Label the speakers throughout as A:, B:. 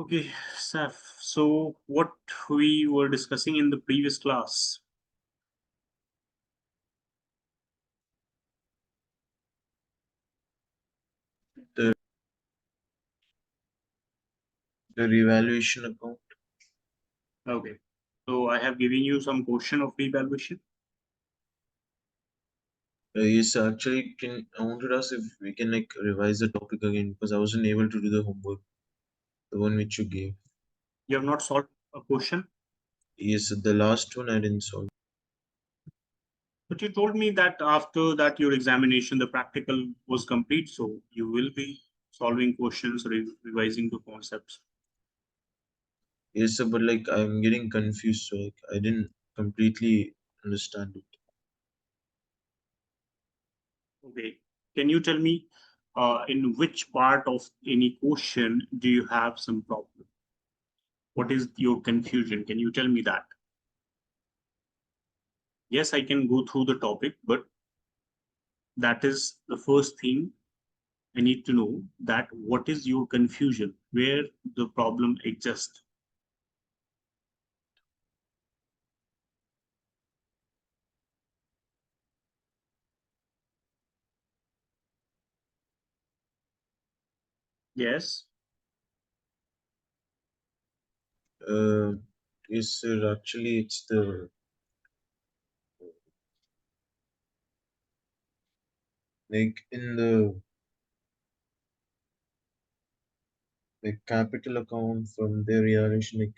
A: Okay, Saif. So, what we were discussing in the previous class?
B: the the revaluation account.
A: Okay. So, I have given you some question of revaluation.
B: Yes, actually, can I wanted to ask if we can like revise the topic again because I wasn't able to do the homework, the one which you gave.
A: You have not solved a question,
B: Yes, the last one I didn't solve.
A: but you told me that after that your examination, the practical was complete. So, you will be solving questions, revising the concepts.
B: Yes, sir, but like I'm getting confused, so like I didn't completely understand it.
A: Okay. Can you tell me in which part of any question do you have some problem? What is your confusion? Can you tell me that? Yes, I can go through the topic, but that is the first thing I need to know, that what is your confusion, where the problem exists. Yes.
B: Uh, yes, sir. Actually, it's the like in the like capital account from the revaluation. Like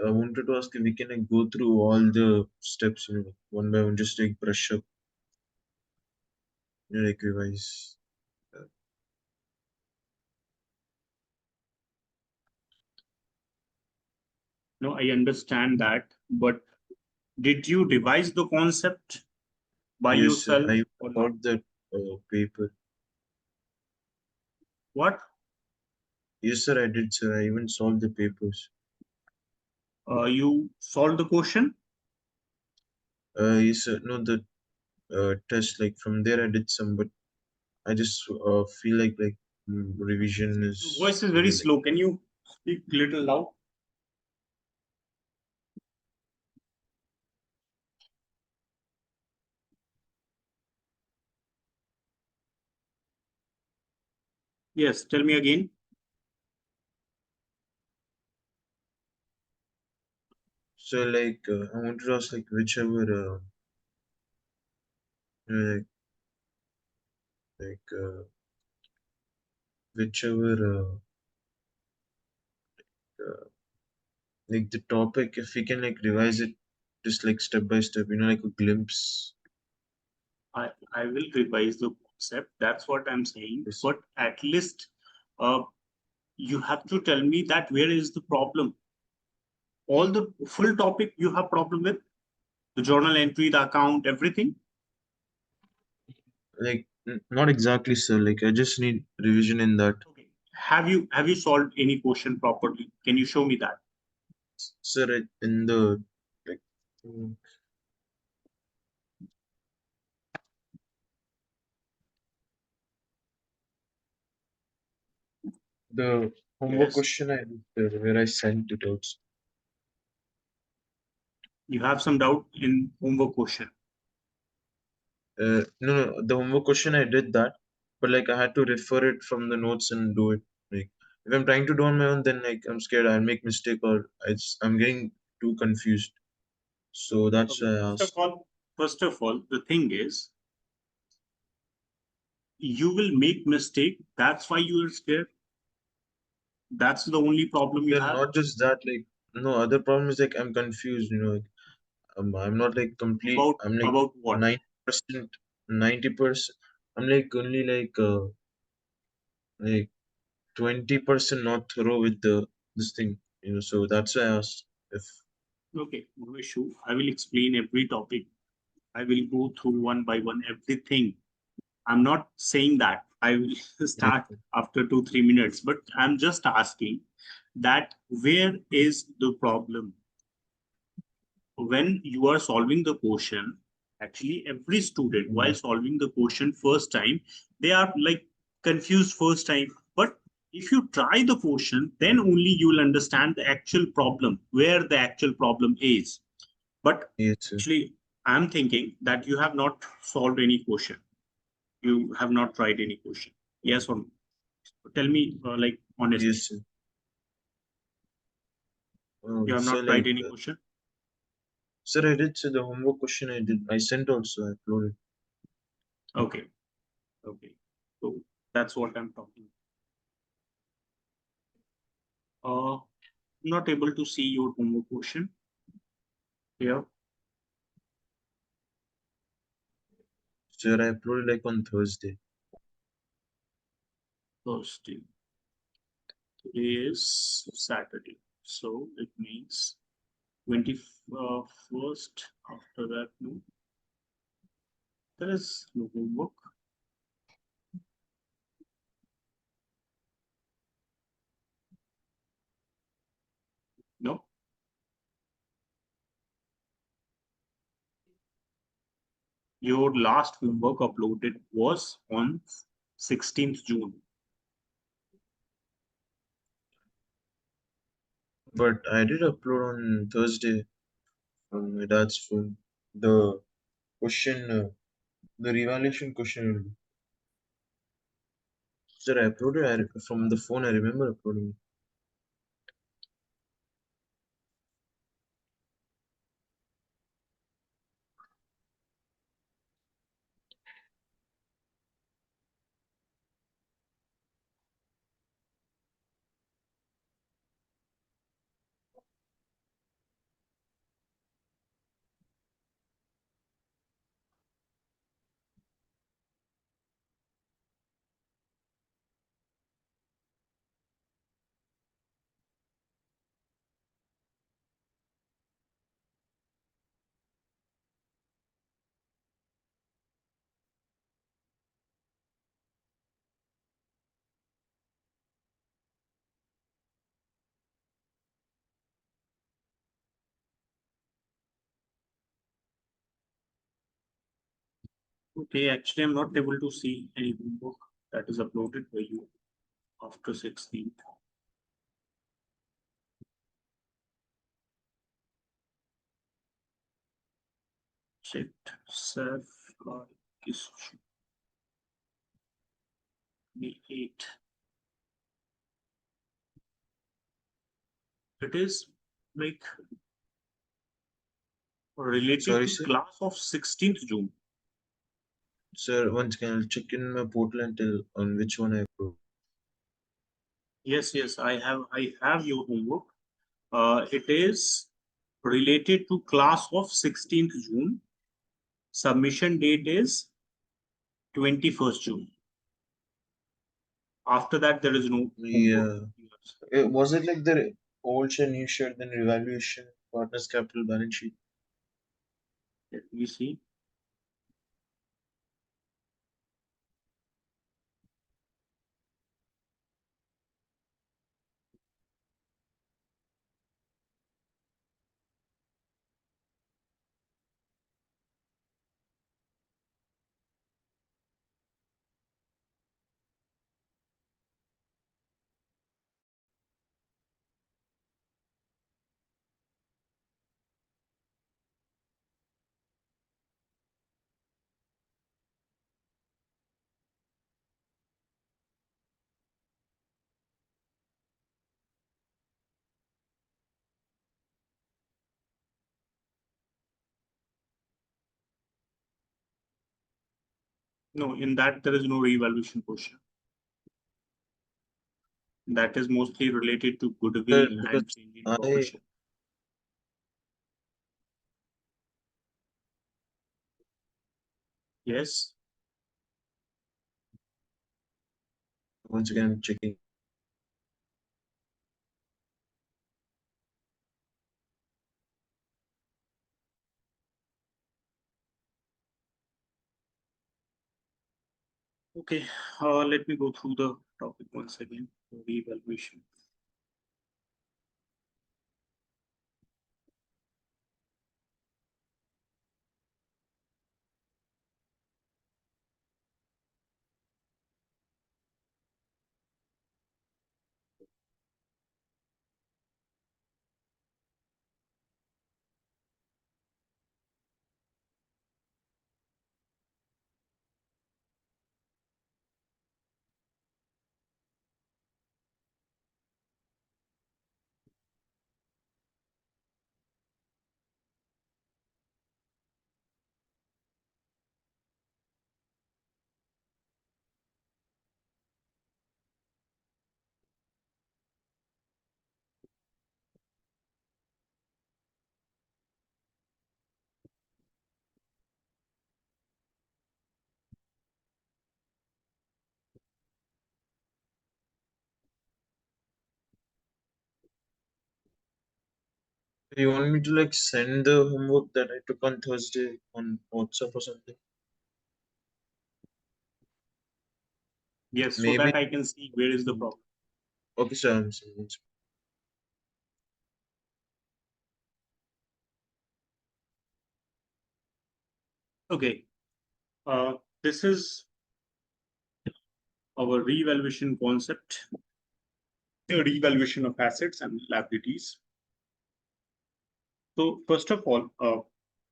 B: I wanted to ask if we can like, go through all the steps, one by one, just like brush up, like revise. Uh,
A: No, I understand that, but did you revise the concept by
B: Yes, sir.
A: yourself
B: I
A: or not?
B: got that paper.
A: What?
B: Yes, sir, I did, sir. I even solved the papers.
A: You solved the question?
B: Yes, sir. No, the test, like from there, I did some, but I just feel like revision
A: Your
B: is
A: voice is very
B: needed. Like,
A: slow. Can you speak little loud? Yes, tell me again.
B: so, like, I wanted to ask, like, whichever, like, like whichever, uh, like the topic, if we can like revise it, just like step by step, like a glimpse.
A: I will revise the concept. That's what I'm saying.
B: Yes.
A: But at least uh, you have to tell me that where is the problem. All the full topic you have problem with, the journal entry, the account, everything.
B: Like, not exactly, sir. Like, I just need revision in that.
A: Okay. Have you solved any question properly? Can you show me that?
B: Sir, in the like the homework
A: Yes.
B: question I did, where I sent it out.
A: You have some doubt in homework question.
B: No, the homework question I did that, but like I had to refer it from the notes and do it. Like if I'm trying to do on my own, then like I'm scared I'll make mistake or I'm getting too confused. So that's
A: Okay.
B: why I asked.
A: First of all, the thing is you will make mistake. That's why you are scared. That's the only problem you
B: Then
A: have.
B: not just that, like no other problem is like I'm confused. Like, I'm not like complete.
A: About
B: I'm like
A: about what?
B: 90%, 90%. I'm like only like 20% not thorough with the this thing. So that's why I asked if
A: Okay, no issue. I will explain every topic. I will go through one by one everything. I'm not saying that I will start after 2 3 minutes, but I'm just asking that where is the problem? When you are solving the question, actually, every student, while
B: mm,
A: solving the question first time, they are like confused first time. But If you try the question, then only you will understand the actual problem, where the actual problem is. But
B: Yes, sir.
A: actually, I'm thinking that you have not solved any question. You have not tried any question. Yes or no? Tell me, like, honestly,
B: Yes, sir.
A: you have
B: So
A: not tried
B: like,
A: any question?
B: sir, I did say the homework question I did. I sent also. I uploaded.
A: Okay. Okay. So that's what I'm talking. I'm not able to see your homework question here.
B: Sir, I uploaded like on Thursday.
A: Thursday. Today is Saturday. So it means 21st. After that, no, there is no homework. No. Your last homework uploaded was on 16th June.
B: But I did upload on Thursday from my dad's phone. The question, the revaluation question. Sir, I uploaded from the phone. I remember uploading.
A: Okay, actually, I'm not able to see any homework that is uploaded by you after 16th. Checked. Saif, is 8. It is like related
B: Sorry,
A: to
B: sir.
A: class of 16th June.
B: Sir, once again, I'll check in my portal and tell on which one I upload.
A: Yes, yes, I have your homework. It is related to class of 16th June. Submission date is 21st June. After that, there is no homework.
B: Yeah. Was it like the old share, new share, then revaluation, partners capital balance sheet?
A: Let me see. No, in that there is no revaluation question. That is mostly related to goodwill
B: Because
A: and change in
B: I
A: proportion. Yes.
B: once again I'm checking.
A: Okay. Let me go through the topic once again. Revaluation.
B: You want me to like send the homework that I took on Thursday on WhatsApp or something?
A: Yes, so
B: Maybe.
A: that I can see where is the problem.
B: Okay, sir. I'm sending.
A: Okay, this is our revaluation concept, the revaluation of assets and liabilities. So first of all,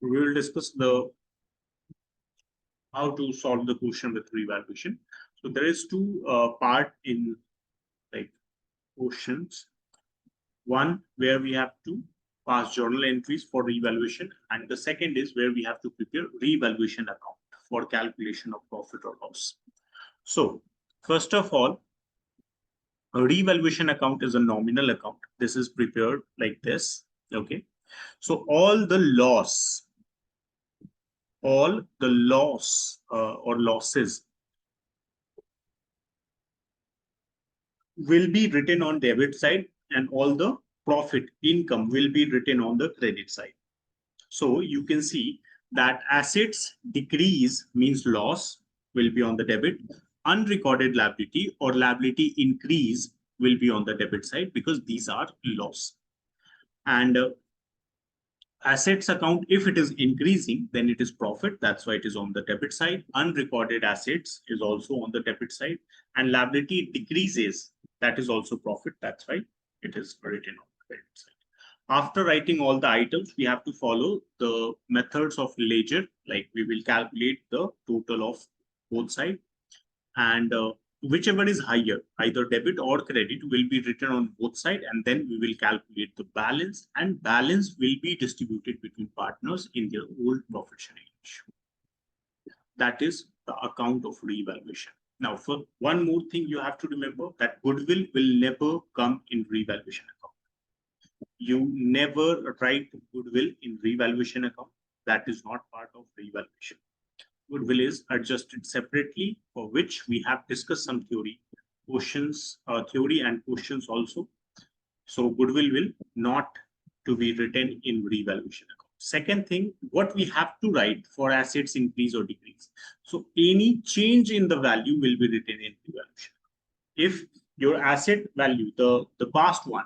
A: we will discuss the how to solve the question with revaluation. So there is two part in like questions. One where we have to pass journal entries for revaluation, and the second is where we have to prepare revaluation account for calculation of profit or loss. So first of all, a revaluation account is a nominal account. This is prepared like this. Okay. So all the loss or losses will be written on debit side, and all the profit income will be written on the credit side. So you can see that assets decrease means loss will be on the debit, unrecorded liability or liability increase will be on the debit side because these are loss. And assets account, if it is increasing, then it is profit. That's why it is on the debit side. Unrecorded assets is also on the debit side. And liability decreases, that is also profit. That's why it is written on the credit side. After writing all the items, we have to follow the methods of ledger. Like we will calculate the total of both sides, and whichever is higher, either debit or credit, will be written on both sides, and then we will calculate the balance, and balance will be distributed between partners in their old profit sharing ratio. That is the account of revaluation. Now, for one more thing, you have to remember that goodwill will never come in revaluation account. You never write goodwill in revaluation account. That is not part of revaluation. Goodwill is adjusted separately, for which we have discussed some theory and questions also. So goodwill will not to be written in revaluation account. Second thing, what we have to write for assets increase or decrease. So any change in the value will be written in revaluation. If your asset value, the past one,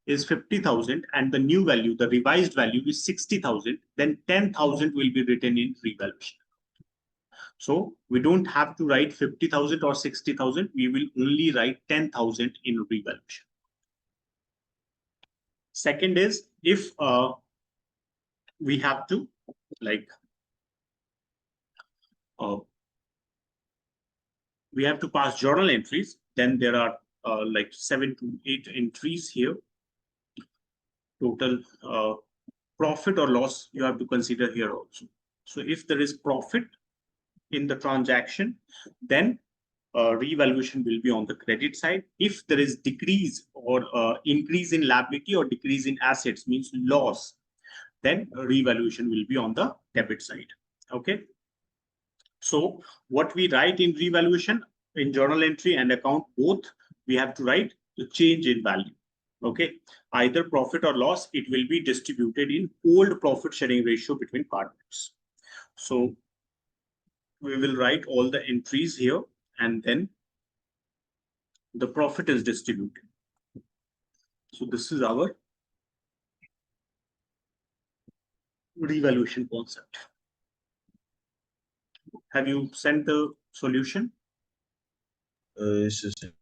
A: is 50,000 and the new value, the revised value is 60,000, then 10,000 will be written in revaluation. So we don't have to write 50,000 or 60,000. We will only write 10,000 in revaluation. Second is if we have to like we have to pass journal entries, then there are like 7 to 8 entries here. Total profit or loss you have to consider here also. So if there is profit in the transaction, then revaluation will be on the credit side. If there is decrease or increase in liability or decrease in assets, means loss, then revaluation will be on the debit side. Okay. So what we write in revaluation, in journal entry and account both, we have to write the change in value. Okay. Either profit or loss, it will be distributed in old profit sharing ratio between partners. So we will write all the entries here, and then the profit is distributed. So this is our revaluation concept. Have you sent the solution?
B: Yes, yes.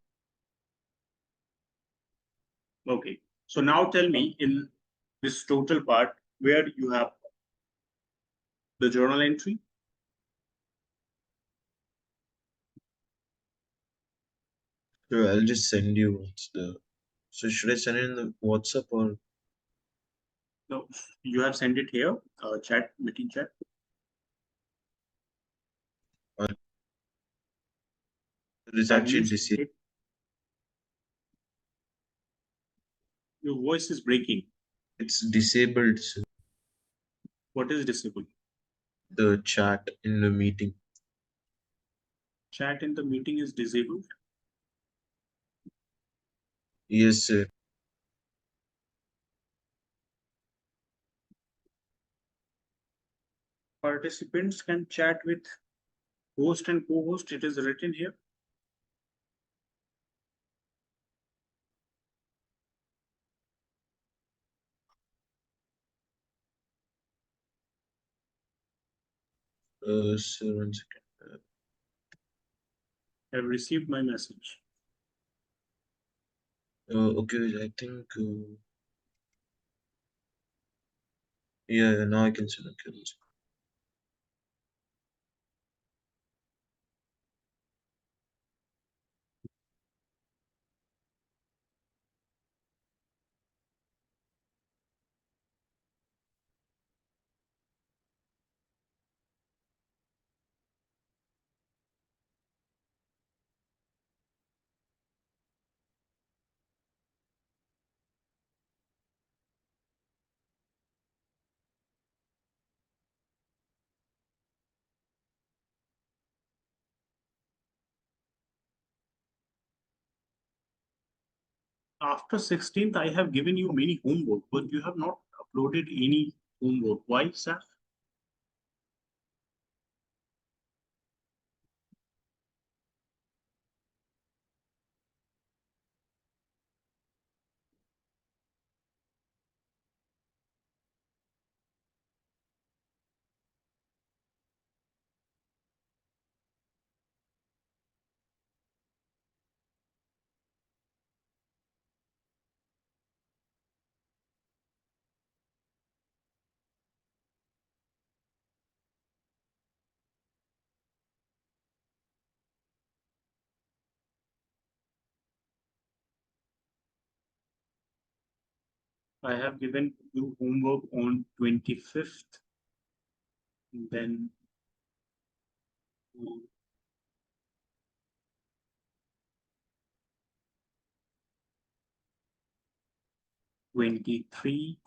A: Okay. So now tell me in this total part where you have the journal entry.
B: Sure, I'll just send you what's the. So should I send it in the WhatsApp or
A: No, you have sent it here, chat, meeting chat.
B: it's
A: Have
B: actually
A: you sent
B: disabled?
A: it? Your voice is breaking.
B: It's disabled. So
A: What is disabled?
B: the chat in the meeting.
A: Chat in the meeting is disabled.
B: Yes, sir.
A: Participants can chat with host and co-host. It is written here.
B: Sir, 1 second.
A: I've received my message.
B: Okay, I think. Yeah, now I can see. Okay, 1 second.
A: After 16th, I have given you many homework, but you have not uploaded any homework. Why, sir? I have given you homework on 25th, then 23,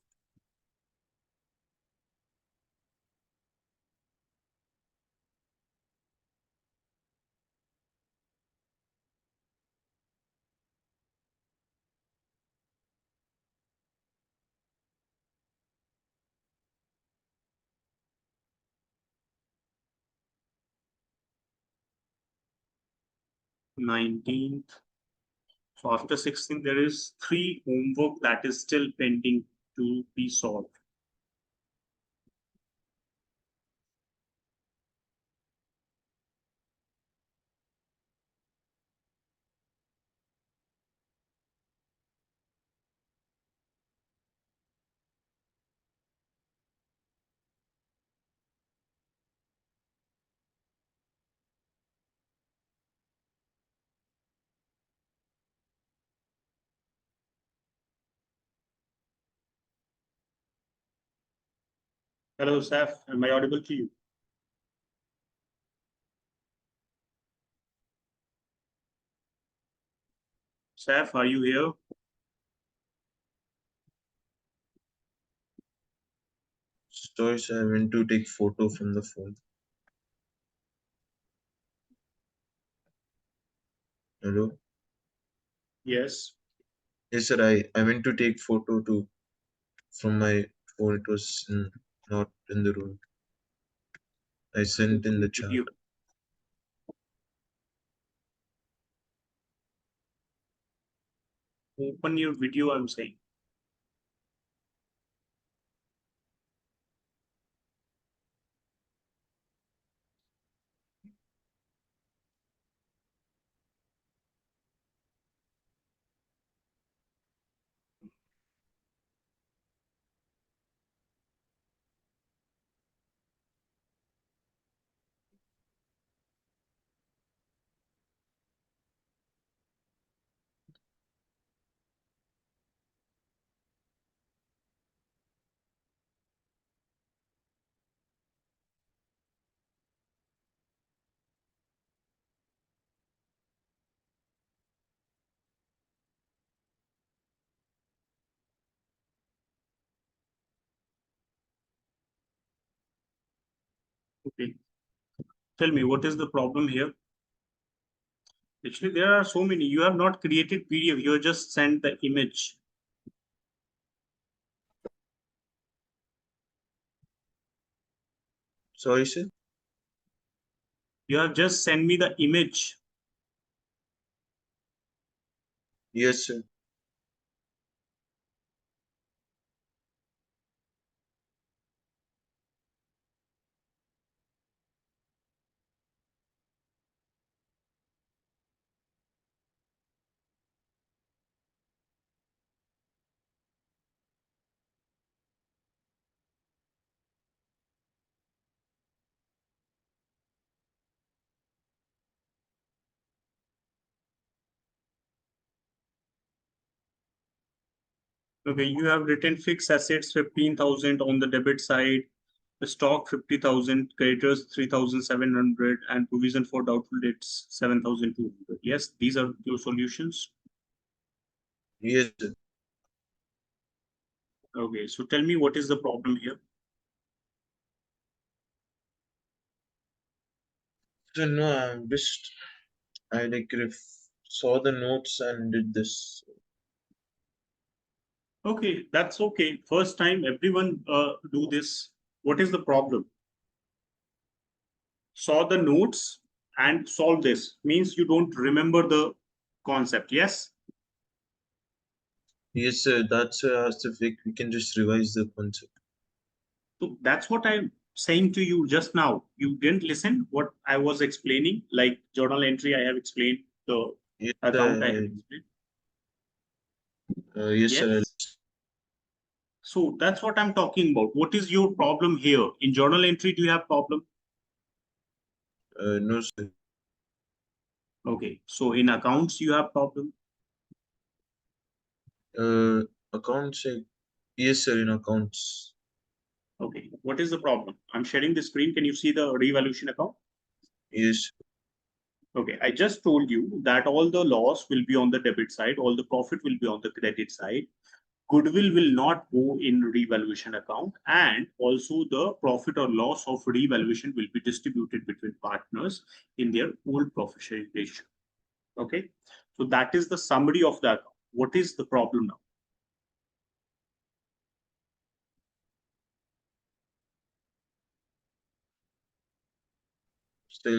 A: 19th. So after 16th, there is 3 homework that is still pending to be solved. Hello, Saif. Am I audible to you? Saif, are you here?
B: Sorry, sir, I went to take photo from the phone. Hello?
A: Yes.
B: Yes, sir, I went to take photo from my phone. It was not in the room. I sent in the chat.
A: Video. Open your video, I'm saying. Okay. Tell me, what is the problem here? Actually, there are so many. You have not created PDF. You have just sent the image.
B: Sorry, sir.
A: You have just sent me the image.
B: Yes, sir.
A: Okay, you have written fixed assets 15,000 on the debit side, the stock 50,000, creditors 3,700, and provision for doubtful debts 7,200. Yes, these are your solutions.
B: Yes, sir.
A: Okay, so tell me what is the problem here?
B: So no, I like saw the notes and did this.
A: Okay, that's okay. First time everyone do this. What is the problem? Saw the notes and solve this. Means you don't remember the concept. Yes.
B: Yes, sir. That's why I asked if we can just revise the concept.
A: So that's what I'm saying to you just now. You didn't listen what I was explaining, like journal entry, I have explained, the
B: Yes,
A: account I have explained.
B: yes, sir.
A: Yes. So that's what I'm talking about. What is your problem here? In journal entry, do you have problem?
B: No, sir.
A: Okay. So in accounts, you have problem.
B: Uh, accounts. Yes, sir. In accounts.
A: Okay. What is the problem? I'm sharing the screen. Can you see the revaluation account?
B: Yes,
A: Okay. I just told you that all the loss will be on the debit side, all the profit will be on the credit side. Goodwill will not go in revaluation account, and also the profit or loss of revaluation will be distributed between partners in their old profit sharing ratio. Okay. So that is the summary of the account. What is the problem now?
B: so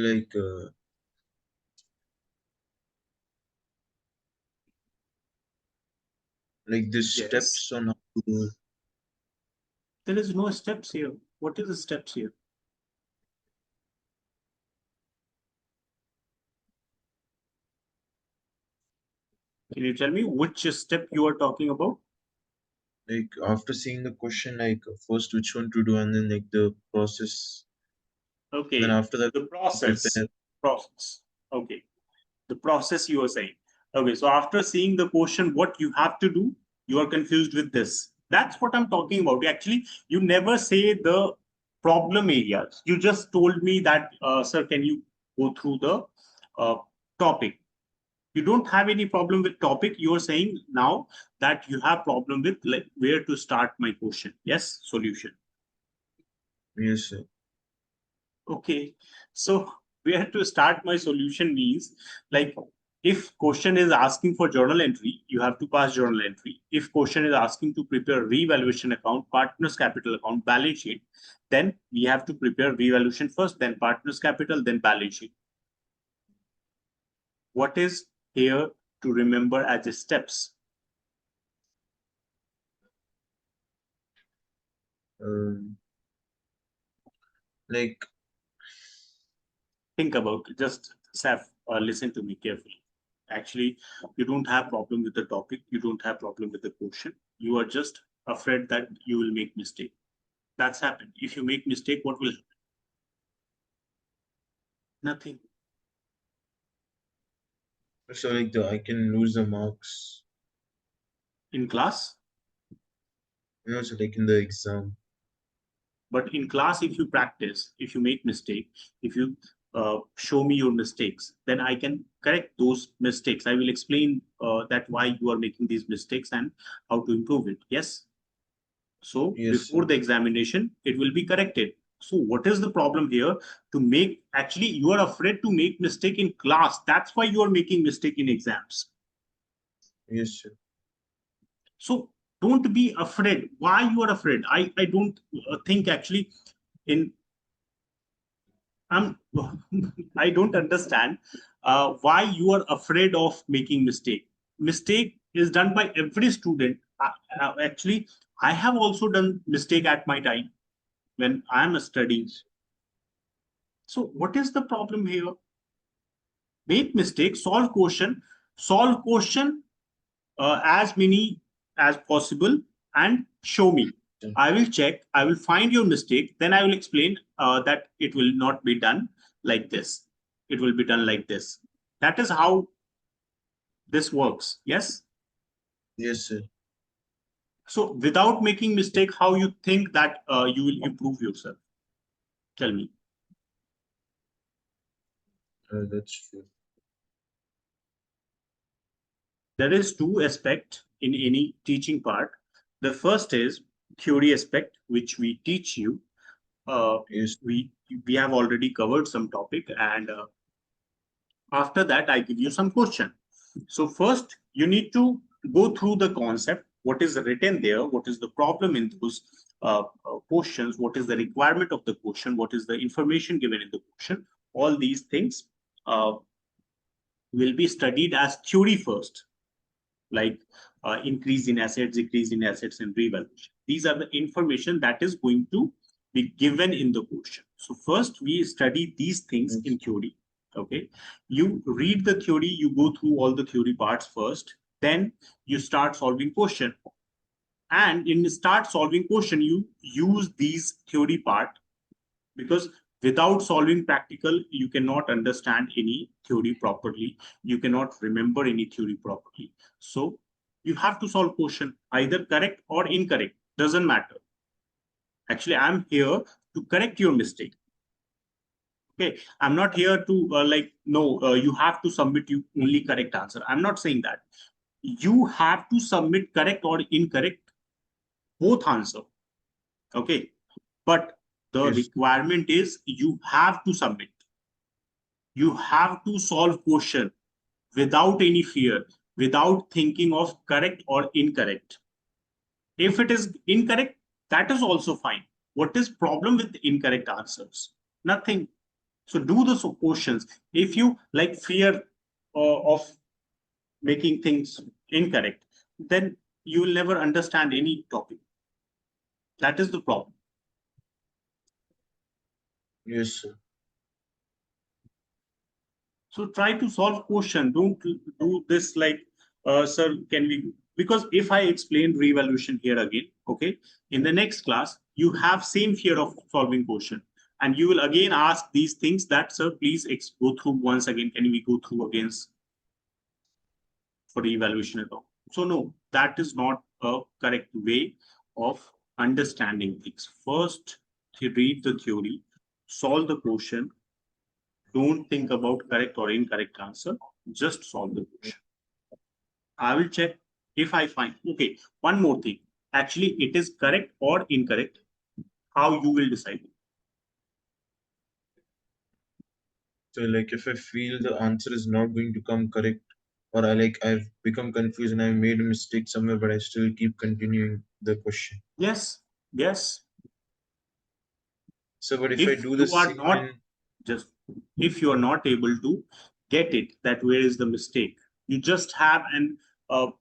B: like the
A: Yes.
B: steps on how to do it.
A: There is no steps here. What is the steps here? Can you tell me which step you are talking about?
B: Like after seeing the question, like first which one to do, and then like the process. And then
A: Okay.
B: after that,
A: The process.
B: prepare.
A: Process. Okay. The process you are saying. Okay, so after seeing the question, what you have to do, you are confused with this. That's what I'm talking about. Actually, you never say the problem areas. You just told me that, sir, can you go through the uh, topic? You don't have any problem with topic. You are saying now that you have problem with, like, where to start my question. Yes, solution.
B: Yes, sir.
A: Okay, so where to start my solution means, like, if question is asking for journal entry, you have to pass journal entry. If question is asking to prepare revaluation account, partners capital account, balance sheet, then we have to prepare revaluation first, then partners capital, then balance sheet. What is here to remember as the steps?
B: Um, like
A: Think about it. Just Saf, listen to me carefully. Actually, you don't have problem with the topic. You don't have problem with the question. You are just afraid that you will make mistake. That's happened. If you make mistake, what will happen? Nothing.
B: so like the I can lose the marks.
A: In class.
B: So like in the exam.
A: But in class, if you practice, if you make mistake, if you show me your mistakes, then I can correct those mistakes. I will explain that why you are making these mistakes and how to improve it. Yes. So
B: Yes,
A: before
B: sir.
A: the examination, it will be corrected. So what is the problem here? To make, actually, you are afraid to make mistake in class. That's why you are making mistake in exams.
B: Yes, sir.
A: So don't be afraid. Why you are afraid? I don't think actually in I'm I don't understand why you are afraid of making mistake. Mistake is done by every student. Actually, I have also done mistake at my time when I am studying. So what is the problem here? Make mistake, solve question as many as possible and show me. I will check, I will find your mistake, then I will explain that it will not be done like this. It will be done like this. That is how this works. Yes.
B: Yes, sir.
A: So without making mistake, how you think that you will improve yourself? Tell me.
B: That's true.
A: There is two aspect in any teaching part. The first is theory aspect, which we teach you. Uh,
B: Yes,
A: we we have already covered some topic, and after that, I give you some question. So first, you need to go through the concept, what is written there, what is the problem in those questions, what is the requirement of the question, what is the information given in the question. All these things uh, will be studied as theory first, like increase in assets, decrease in assets, and revaluation. These are the information that is going to be given in the question. So first we study these things
B: yes,
A: in theory. Okay, you read the theory, you go through all the theory parts first, then you start solving question. And in start solving question, you use these theory part, because without solving practical you cannot understand any theory properly, you cannot remember any theory properly. So you have to solve question, either correct or incorrect, doesn't matter. Actually, I'm here to correct your mistake. Okay, I'm not here to like, no, you have to submit you only correct answer. I'm not saying that. You have to submit correct or incorrect, both answer. Okay, but the
B: yes,
A: requirement is you have to submit, you have to solve question without any fear, without thinking of correct or incorrect. If it is incorrect, that is also fine. What is problem with incorrect answers? Nothing. So do the questions. If you like fear of making things incorrect, then you will never understand any topic. That is the problem.
B: yes, sir.
A: So try to solve question. Don't do this like, sir, can we? Because if I explain revaluation here again, okay, in the next class, you have same fear of solving question. And you will again ask these things that, sir, please go through once again. Can we go through again for revaluation at all? So no, that is not a correct way of understanding things. First, you read the theory, solve the question, don't think about correct or incorrect answer. Just solve the question. I will check if I find. Okay, one more thing. Actually, it is correct or incorrect. How you will decide.
B: So like if I feel the answer is not going to come correct, or I've become confused and I made a mistake somewhere, but I still keep continuing the question.
A: Yes, yes.
B: So but if I
A: If
B: do the
A: you are
B: same
A: not
B: in
A: just if you are not able to get it, that where is the mistake? You just have an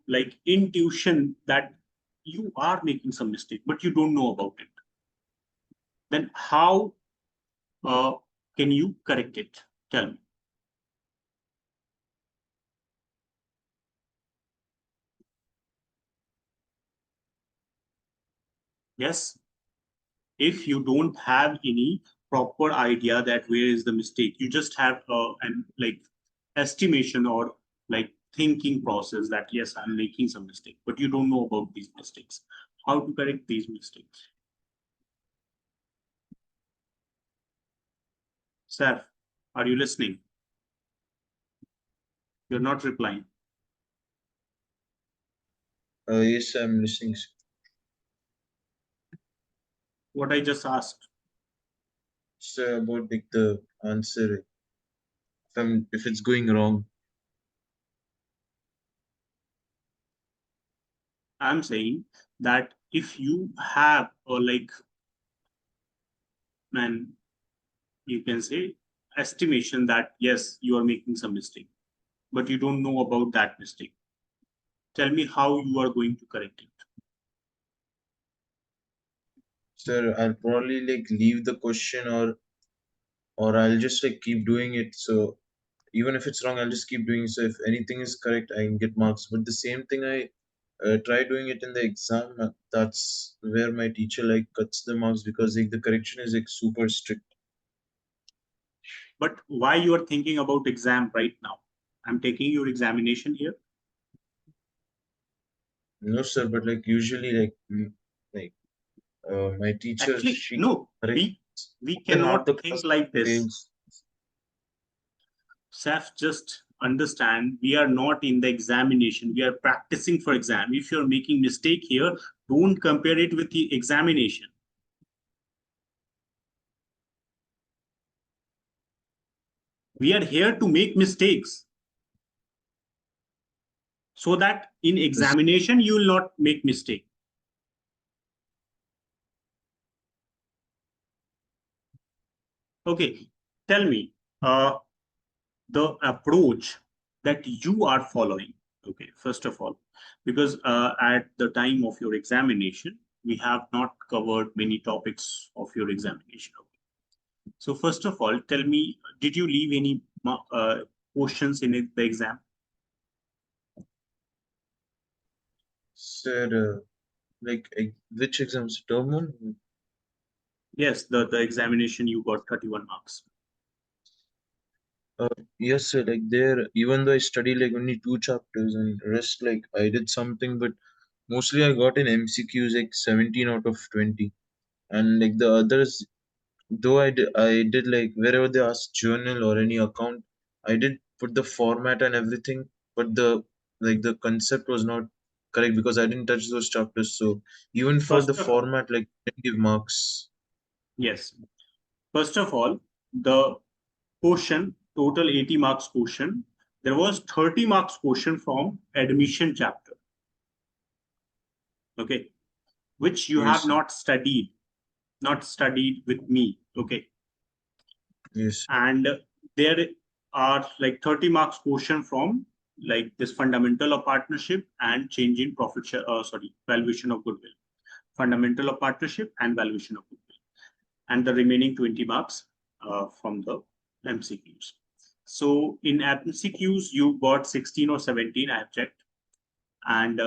A: like intuition that you are making some mistake, but you don't know about it. Then how uh, can you correct it? Tell me. Yes. If you don't have any proper idea that where is the mistake, you just have an like estimation or like thinking process that yes, I'm making some mistake, but you don't know about these mistakes, how to correct these mistakes. Sir, are you listening? You're not replying.
B: yes, I'm listening.
A: What I just asked.
B: So about like the answer, if it's going wrong.
A: I'm saying that if you have like, man, you can say estimation that yes, you are making some mistake, but you don't know about that mistake. Tell me how you are going to correct it.
B: Sir, I'll probably like leave the question, or I'll just like keep doing it. So even if it's wrong, I'll just keep doing it. So if anything is correct, I can get marks. But the same thing I try doing it in the exam. That's where my teacher like cuts the marks because like the correction is like super strict.
A: But why you are thinking about exam right now? I'm taking your examination here.
B: No, sir, but like usually like my teacher
A: Actually,
B: she
A: no,
B: corrects
A: we
B: not
A: cannot
B: the
A: think
B: class
A: like this.
B: fails.
A: Saf, just understand we are not in the examination. We are practicing for exam. If you're making mistake here, don't compare it with the examination. We are here to make mistakes so that in examination you will not make mistake. Okay, tell me the approach that you are following. Okay, first of all, because at the time of your examination, we have not covered many topics of your examination. So first of all, tell me, did you leave any questions in the exam?
B: Sir, which exams? Term one?
A: Yes, the examination you got 31 marks.
B: Yes, sir. Like there, even though I studied like only two chapters and rest like I did something, but mostly I got in MCQs like 17 out of 20. And like the others, though I did like wherever they asked journal or any account, I did put the format and everything, but the concept was not correct because I didn't touch those chapters. So even for the
A: First of all,
B: format, like I didn't give marks.
A: yes. First of all, the question, total 80 marks question, there was 30 marks question from admission chapter, okay, which you
B: Yes,
A: have
B: sir.
A: not studied with me, okay.
B: Yes,
A: And there are like 30 marks question from like this fundamental of partnership and change in profit share, valuation of goodwill. Fundamental of partnership and valuation of goodwill. And the remaining 20 marks from the MCQs. So in MCQs, you got 16 or 17, I have checked. And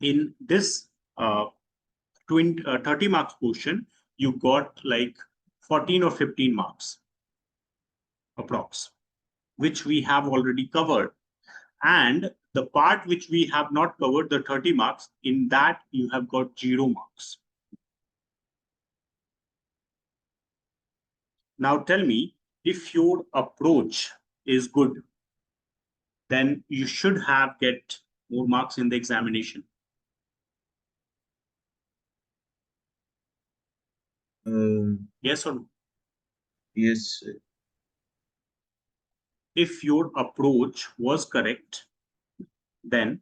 A: in this 30 marks question, you got like 14 or 15 marks approx, which we have already covered. And the part which we have not covered, the 30 marks, in that you have got 0 marks. Now tell me, if your approach is good, then you should have get more marks in the examination. Yes or no?
B: yes,
A: If your approach was correct, then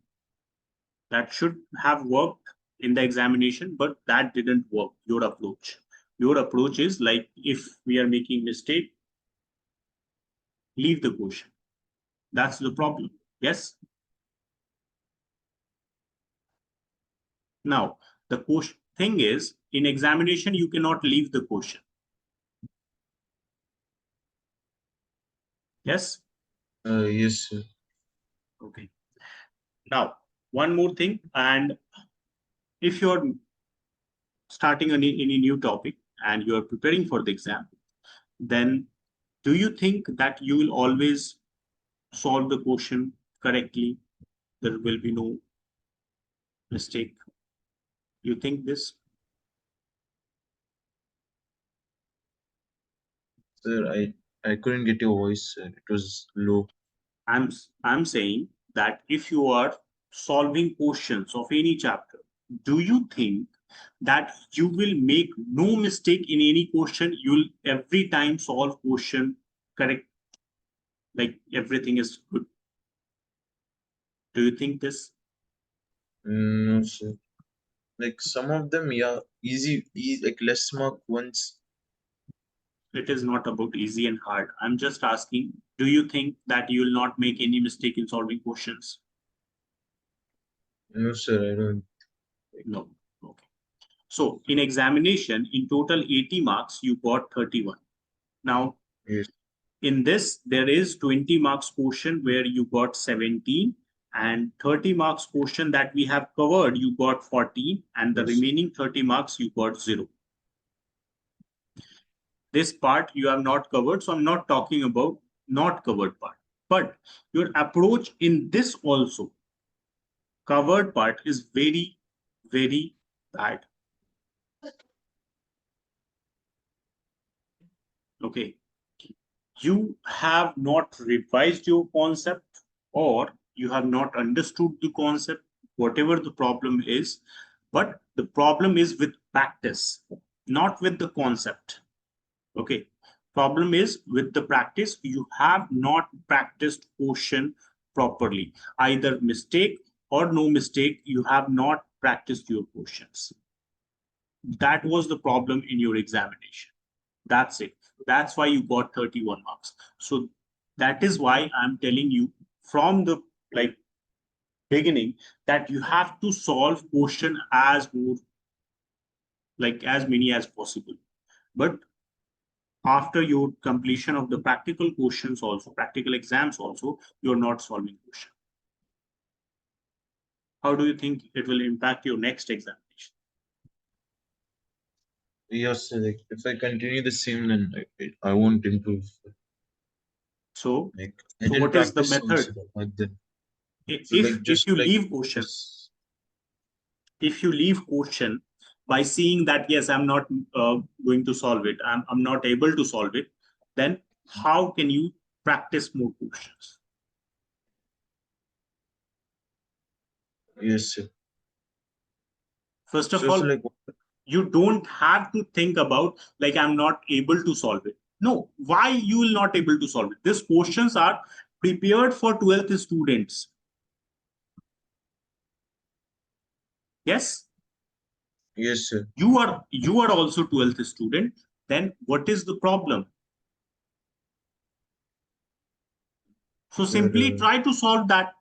A: that should have worked in the examination, but that didn't work, your approach. Your approach is like, if we are making mistake, leave the question. That's the problem. Yes. Now, the question thing is, in examination, you cannot leave the question. Yes.
B: yes, sir.
A: Okay. Now, one more thing, and if you're starting any new topic and you're preparing for the exam, then do you think that you will always solve the question correctly? There will be no mistake. You think this?
B: Sir, I couldn't get your voice, sir. It was low.
A: I'm saying that if you are solving questions of any chapter, do you think that you will make no mistake in any question? You'll every time solve question correct, like everything is good. Do you think this?
B: No, sir. Like some of them, yeah, easy, like less mark ones.
A: It is not about easy and hard. I'm just asking, do you think that you will not make any mistake in solving questions?
B: No, sir, I don't.
A: No. Okay. So in examination, in total 80 marks, you got 31. Now,
B: Yes,
A: in this, there is 20 marks portion where you got 17, and 30 marks portion that we have covered, you got 14, and the
B: yes,
A: remaining 30 marks, you got 0. This part you have not covered, so I'm not talking about not covered part. But your approach in this also, covered part, is very, very bad. Okay. You have not revised your concept, or you have not understood the concept, whatever the problem is. But the problem is with practice, not with the concept. Okay. Problem is with the practice. You have not practiced question properly. Either mistake or no mistake, you have not practiced your questions. That was the problem in your examination. That's it. That's why you got 31 marks. So that is why I'm telling you from the like beginning that you have to solve question as more like as many as possible. But after your completion of the practical questions also, practical exams also, you're not solving question. How do you think it will impact your next examination?
B: yes, sir. Like, if I continue the same, then I won't improve.
A: So,
B: Like, I
A: so
B: didn't
A: what is the
B: practice
A: method?
B: also back then. So,
A: If
B: like,
A: if
B: just
A: you
B: like
A: leave question,
B: this.
A: if you leave question by seeing that yes, I'm not going to solve it, I'm not able to solve it, then how can you practice more questions?
B: Yes, sir.
A: First of
B: So,
A: all,
B: like,
A: you don't have to think about like I'm not able to solve it. No, why you will not able to solve it? These questions are prepared for 12th students. Yes,
B: yes, sir.
A: you are also 12th student. Then what is the problem? So
B: Sir,
A: simply try to solve that.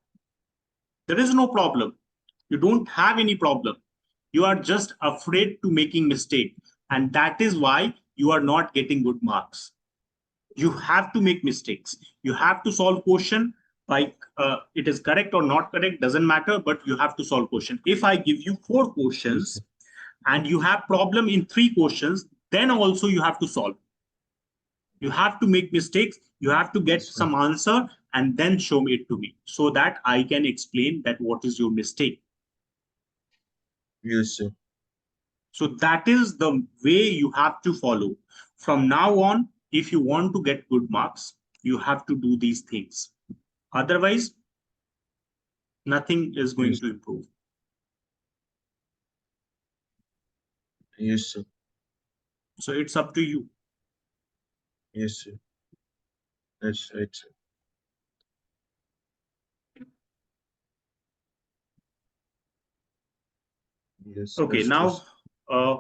A: There is no problem. You don't have any problem. You are just afraid to making mistake, and that is why you are not getting good marks. You have to make mistakes. You have to solve question by it is correct or not correct doesn't matter, but you have to solve question. If I give you 4 questions
B: yes,
A: and you have problem in 3 questions, then also you have to solve. You have to make mistakes. You have to get
B: sir.
A: some answer and then show it to me so that I can explain that what is your mistake.
B: Yes, sir.
A: So that is the way you have to follow. From now on, if you want to get good marks, you have to do these things. Otherwise, nothing is going
B: Yes,
A: to improve.
B: yes, sir.
A: So it's up to you.
B: Yes, sir. That's right, sir. Yes,
A: Okay,
B: that's true,
A: now
B: sir.
A: uh,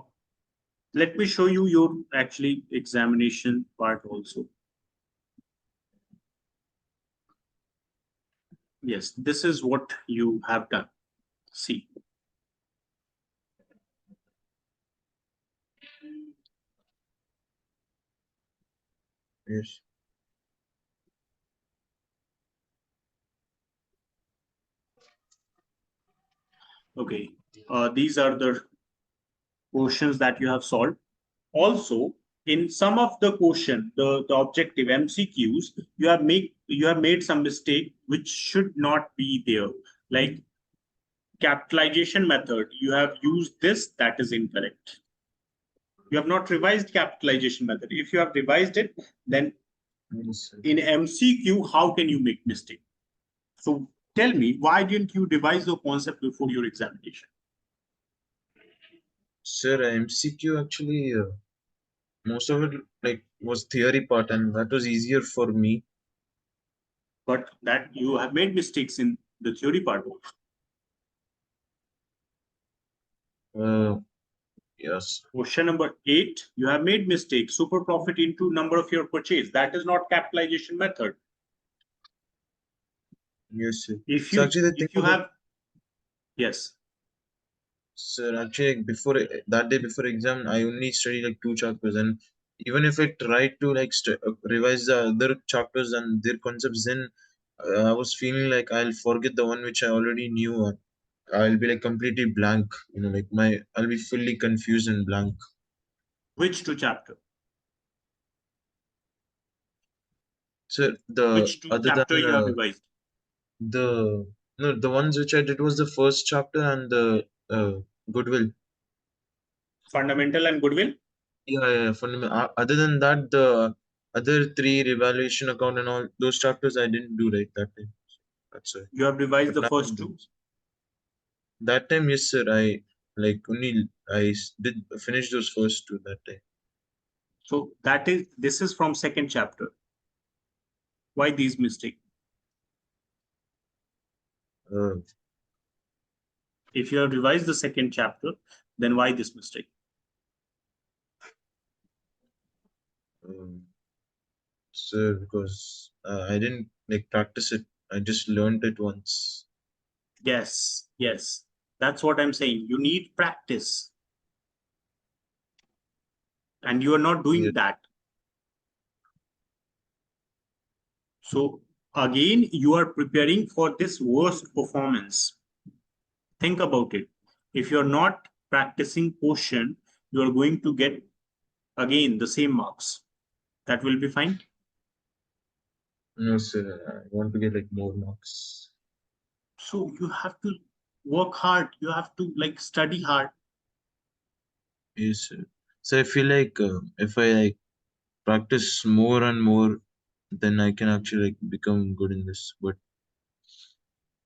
A: let me show you your actually examination part also. Yes, this is what you have done. See.
B: Yes,
A: Okay, these are the questions that you have solved. Also, in some of the question, the objective MCQs, you have made some mistake which should not be there. Like capitalization method, you have used this, that is incorrect. You have not revised capitalization method. If you have revised it, then
B: yes, sir.
A: in MCQ, how can you make mistake? So tell me, why didn't you revise the concept before your examination?
B: Sir, MCQ actually, most of it like was theory part, and that was easier for me.
A: But that you have made mistakes in the theory part.
B: Uh, Yes.
A: Question number 8, you have made mistake. Super profit into number of your purchase. That is not capitalization method.
B: Yes, sir.
A: If
B: So
A: you
B: actually, the thing
A: if you
B: was like,
A: have, yes,
B: sir, actually, like, before that day before exam, I only studied like 2 chapters, and even if I tried to like revise the other chapters and their concepts, then I was feeling like I'll forget the one which I already knew. And I'll be like completely blank, like I'll be fully confused and blank.
A: which 2 chapter?
B: So the
A: Which two
B: other than
A: chapter you have revised?
B: the no, the ones which I did was the first chapter and the goodwill.
A: Fundamental and goodwill.
B: Yeah, yeah. Other than that, the other three revaluation account and all those chapters I didn't do right that time. That's why.
A: You have revised
B: But
A: the
B: now
A: first two.
B: that time, yes, sir. I like only did finish those first two that time.
A: So this is from second chapter. Why these mistake?
B: Uh,
A: If you have revised the second chapter, then why this mistake?
B: um, sir, because I didn't like practice it. I just learned it once.
A: Yes, yes. That's what I'm saying. You need practice, and you are not
B: Yeah.
A: doing that. So again, you are preparing for this worst performance. Think about it. If you're not practicing question, you are going to get again the same marks. That will be fine.
B: No, sir. I want to get like more marks.
A: So you have to work hard. You have to like study hard.
B: Yes, sir. So I feel like if I like practice more and more, then I can actually like become good in this. But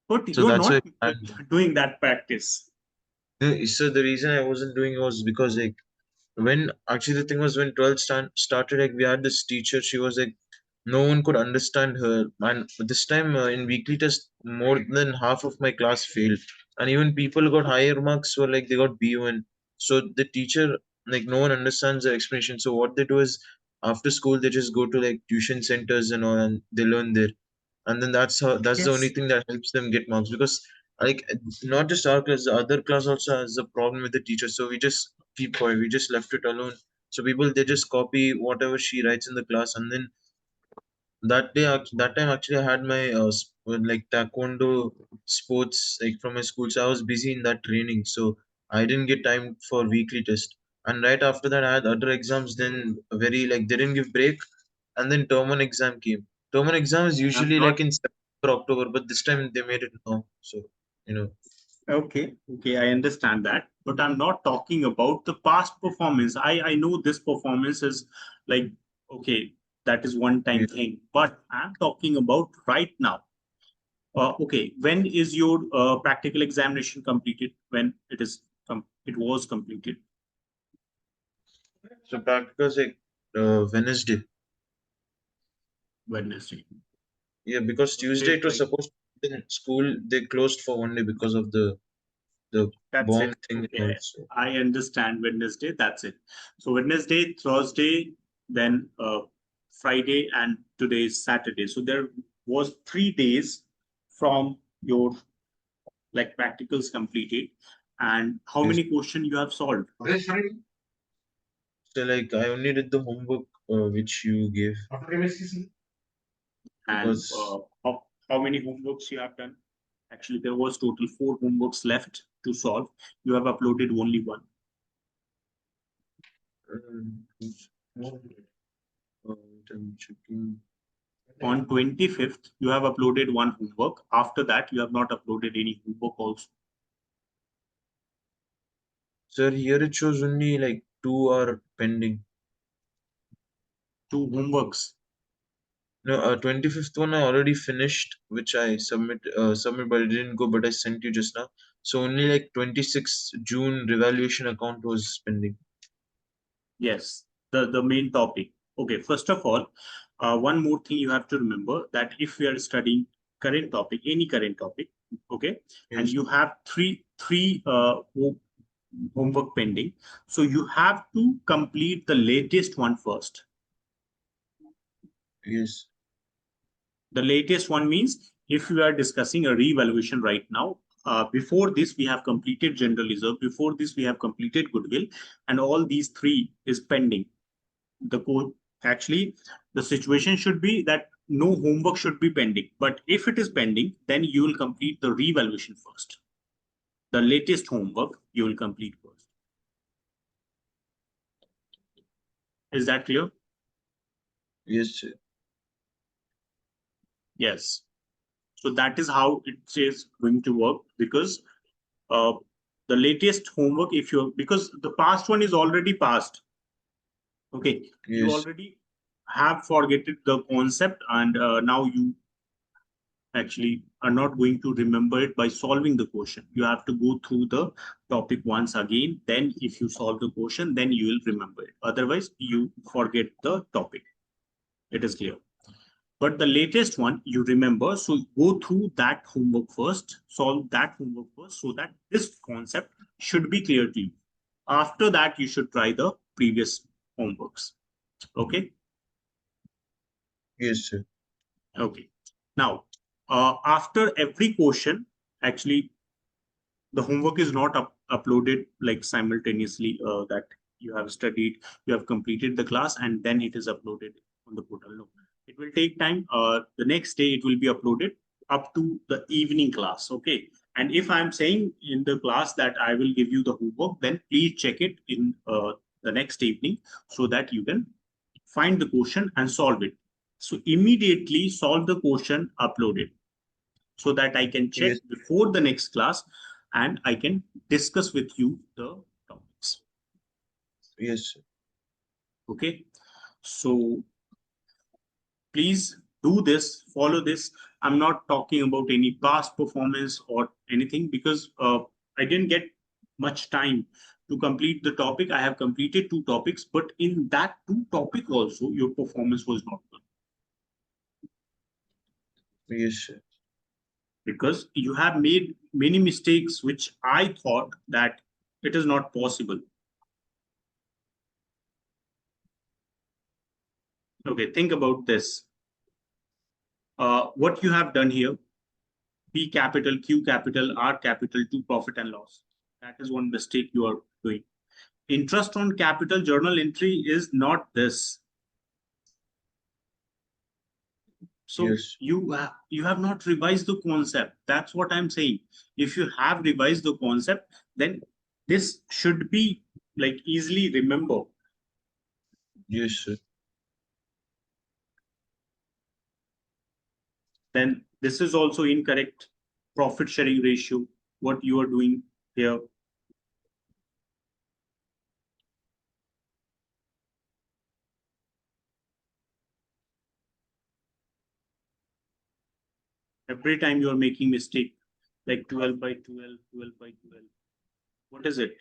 A: But
B: so
A: you're
B: that's why.
A: not doing that practice.
B: So the reason I wasn't doing it was because like when actually the thing was when 12th started, like we had this teacher. She was like no one could understand her, and this time in weekly test more than half of my class failed, and even people who got higher marks were like they got B1. So the teacher, like no one understands the explanation. So what they do is after school they just go to like tuition centers and all, and they learn there, and then that's the only
A: Yes.
B: thing that helps them get marks. Because like not just our class, the other class also has a problem with the teacher, so we just keep quiet, we just left it alone. So people, they just copy whatever she writes in the class. And then that time actually I had my like taekwondo sports like from my school, so I was busy in that training, so I didn't get time for weekly test. And right after that I had other exams, then very like they didn't give break. And then term 1 exam came. Term 1 exam is
A: I'm
B: usually
A: not
B: like in September, October, but this time they made it now. So, you know,
A: okay. Okay, I understand that, but I'm not talking about the past performance. I know this performance is like okay, that is one time
B: we,
A: thing, but I'm talking about right now. Okay, when is your practical examination completed? When it was completed?
B: so practicals like Wednesday.
A: Wednesday.
B: Yeah, because Tuesday
A: Wednesday,
B: it was
A: Friday.
B: supposed to, in school they closed for one day because of the
A: That's
B: bomb
A: it.
B: thing
A: Okay,
B: also.
A: I understand Wednesday. That's it. So Wednesday, Thursday, then Friday, and today is Saturday. So there was 3 days from your like practicals completed. And how
B: Yes.
A: many questions you have solved?
B: So like I only did the homework which you gave
A: And
B: because
A: how many homeworks you have done? Actually, there was total 4 homeworks left to solve. You have uploaded only one.
B: um, I'm checking.
A: On 25th, you have uploaded one homework. After that, you have not uploaded any homework also.
B: Sir, here it shows only like 2 are pending.
A: 2 homeworks.
B: No, 25th one I already finished, which I submit, but it didn't go. But I sent you just now. So only like 26th June revaluation account was pending.
A: Yes, the main topic. Okay, first of all, one more thing you have to remember that if we are studying current topic, any current topic, okay, and
B: Yes.
A: you have three homework pending. So you have to complete the latest one first.
B: Yes.
A: The latest one means if you are discussing a re-evaluation right now, before this we have completed general reserve, before this we have completed goodwill, and all these three is pending. The code actually, the situation should be that no homework should be pending, but if it is pending, then you will complete the re-evaluation first. The latest homework you will complete first. Is that clear?
B: Yes, sir.
A: Yes. So that is how it is going to work, because uh, the latest homework, if you, because the past one is already passed. Okay, you
B: Yes.
A: already have forgotten the concept, and now you actually are not going to remember it by solving the question. You have to go through the topic once again. Then if you solve the question, then you will remember it. Otherwise, you forget the topic. It is clear. But the latest one you remember. So go through that homework first, solve that homework first, so that this concept should be clear to you. After that, you should try the previous homeworks. Okay.
B: Yes, sir.
A: Okay. Now, after every question, actually, the homework is not uploaded like simultaneously, that you have studied, you have completed the class, and then it is uploaded on the portal. No, it will take time. The next day it will be uploaded up to the evening class. Okay. And if I'm saying in the class that I will give you the homework, then please check it in the next evening, so that you can find the question and solve it. So immediately solve the question, upload it, so that I can check
B: Yes.
A: before the next class and I can discuss with you the topics.
B: Yes, sir.
A: Okay. So please do this, follow this. I'm not talking about any past performance or anything, because I didn't get much time to complete the topic. I have completed two topics, but in that two topic also, your performance was not good,
B: Yes, sir.
A: because you have made many mistakes, which I thought that it is not possible. Okay, think about this. What you have done here, P capital, Q capital, R capital to profit and loss. That is one mistake you are doing. Interest on capital journal entry is not this. So
B: Yes.
A: you have not revised the concept. That's what I'm saying. If you have revised the concept, then this should be like easily remember.
B: Yes, sir.
A: Then this is also incorrect. Profit sharing ratio, what you are doing here. Every time you are making mistake, like 12 by 12, 12 by 12. What is it?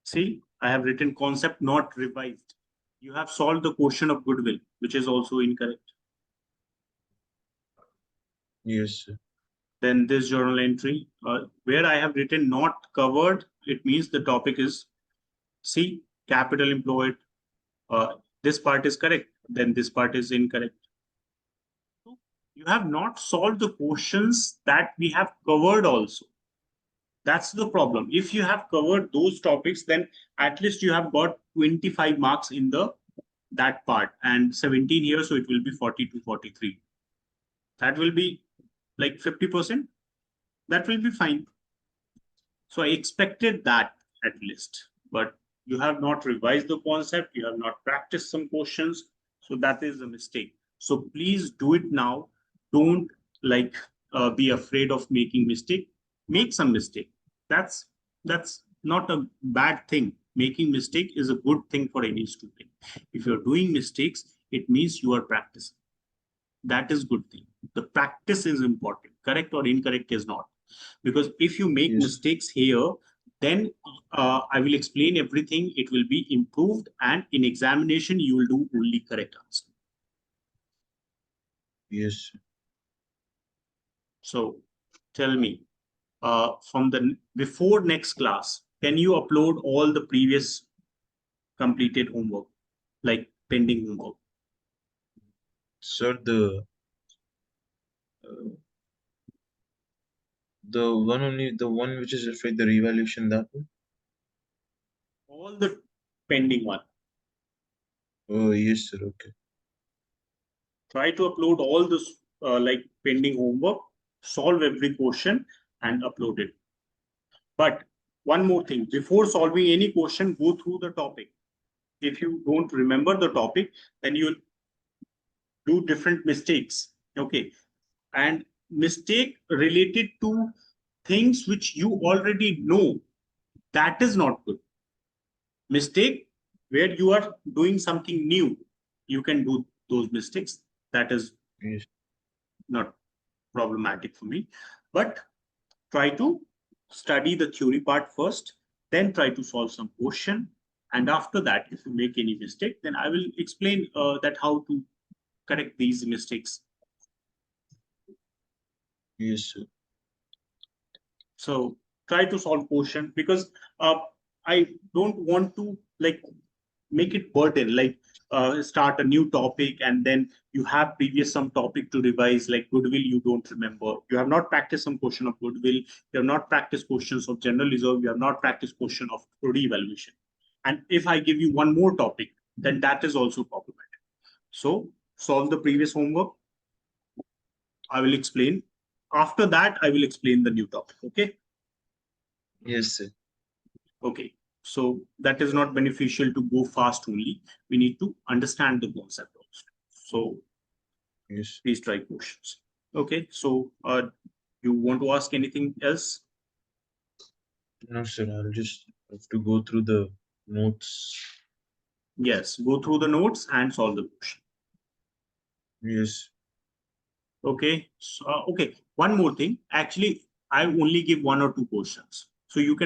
A: See, I have written concept not revised. You have solved the question of goodwill, which is also incorrect.
B: Yes, sir.
A: Then this journal entry, where I have written not covered, it means the topic is, see, capital employed. This part is correct, then this part is incorrect. So you have not solved the questions that we have covered also. That's the problem. If you have covered those topics, then at least you have got 25 marks in the that part, and 17 here, so it will be 40 to 43. That will be like 50%. That will be fine. So I expected that at least, but you have not revised the concept, you have not practiced some questions, so that is a mistake. So please do it now. Don't like be afraid of making mistake. Make some mistake. That's not a bad thing. Making mistake is a good thing for any student. If you're doing mistakes, it means you are practicing. That is good thing. The practice is important. Correct or incorrect is not. Because if you make
B: Yes.
A: mistakes here, then I will explain everything. It will be improved, and in examination, you will do only correct answer.
B: Yes.
A: So tell me, from the before next class, can you upload all the previous completed homework, like pending homework?
B: Sir, uh, the one which is like the revaluation, that one.
A: All the pending one.
B: Oh yes, sir. Okay.
A: Try to upload all this like pending homework, solve every question, and upload it. But one more thing, before solving any question, go through the topic. If you don't remember the topic, then you do different mistakes. Okay. And mistake related to things which you already know, that is not good. Mistake where you are doing something new, you can do those mistakes. That is
B: Yes.
A: not problematic for me. But try to study the theory part first, then try to solve some question. And after that, if you make any mistake, then I will explain that how to correct these mistakes.
B: Yes, sir.
A: So try to solve question, because I don't want to like make it burden, like start a new topic and then you have previous some topic to revise, like goodwill you don't remember, you have not practiced some question of goodwill, you have not practiced questions of general reserve, you have not practiced question of Prodi evaluation, and if I give you one more topic, then that is also problematic. So solve the previous homework, I will explain, after that I will explain the new topic. Okay.
B: Yes, sir.
A: Okay. So that is not beneficial to go fast only. We need to understand the concept also. So
B: Yes.
A: please try questions. Okay. So you want to ask anything else?
B: No, sir. I'll just have to go through the notes.
A: Yes. Go through the notes and solve the question.
B: Yes.
A: Okay. So, okay. One more thing. Actually, I only give one or two questions. So you can